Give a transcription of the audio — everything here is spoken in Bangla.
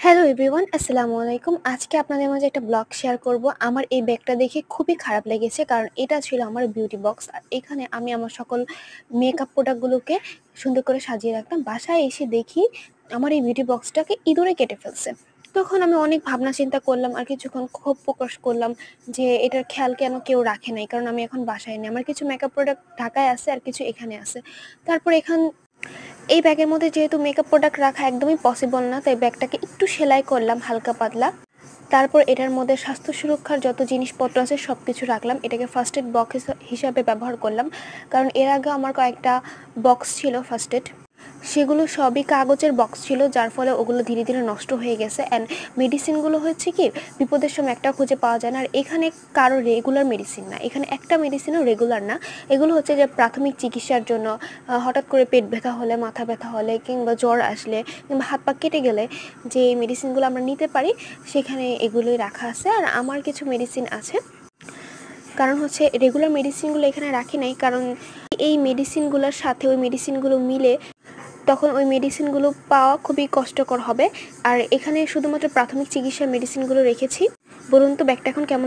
হ্যালো এভরিওয়ান, আসসালামু আলাইকুম। আজকে আপনাদের মাঝে একটা ব্লগ শেয়ার করব। আমার এই ব্যাগটা দেখে খুবই খারাপ লেগেছে, কারণ এটা ছিল আমার বিউটি বক্স। আর এখানে আমি আমার সকল মেকআপ প্রোডাক্টগুলোকে সুন্দর করে সাজিয়ে রাখতাম। বাসায় এসে দেখি আমার এই বিউটি বক্সটাকে ইঁদুরে কেটে ফেলছে। তখন আমি অনেক ভাবনা চিন্তা করলাম আর কিছুক্ষণ ক্ষোভ প্রকাশ করলাম যে এটার খেয়াল কেন কেউ রাখে নাই, কারণ আমি এখন বাসায় নেই। আমার কিছু মেকআপ প্রোডাক্ট ঢাকায় আছে আর কিছু এখানে আছে। তারপর এই ব্যাগের মধ্যে যেহেতু মেকআপ প্রোডাক্ট রাখা একদমই পসিবল না, তাই ব্যাগটাকে একটু সেলাই করলাম হালকা পাতলা। তারপর এটার মধ্যে স্বাস্থ্য সুরক্ষার যত জিনিসপত্র আছে সব কিছু রাখলাম। এটাকে ফার্স্ট এড বক্স হিসাবে ব্যবহার করলাম, কারণ এর আগে আমার কয়েকটা বক্স ছিল ফার্স্ট এড, সেগুলো সবই কাগজের বক্স ছিল, যার ফলে ওগুলো ধীরে ধীরে নষ্ট হয়ে গেছে। অ্যান্ড মেডিসিনগুলো হচ্ছে কি বিপদের সময় একটা খুঁজে পাওয়া যায় না। আর এখানে কারো রেগুলার মেডিসিন না, এখানে একটা মেডিসিনও রেগুলার না। এগুলো হচ্ছে যে প্রাথমিক চিকিৎসার জন্য, হঠাৎ করে পেট ব্যথা হলে, মাথা ব্যথা হলে, কিংবা জ্বর আসলে, কিংবা হাত পা কেটে গেলে যে মেডিসিনগুলো আমরা নিতে পারি, সেখানে এগুলোই রাখা আছে। আর আমার কিছু মেডিসিন আছে, কারণ হচ্ছে রেগুলার মেডিসিনগুলো এখানে রাখি নাই, কারণ এই মেডিসিনগুলোর সাথে ওই মেডিসিনগুলো মিলে তখন ওই মেডিসিনগুলো পাওয়া খুবই কষ্টকর হবে। আর এখানে শুধুমাত্র প্রাথমিক চিকিৎসার মেডিসিনগুলো রেখেছি। বলুন তো ব্যাগটা এখন কেমন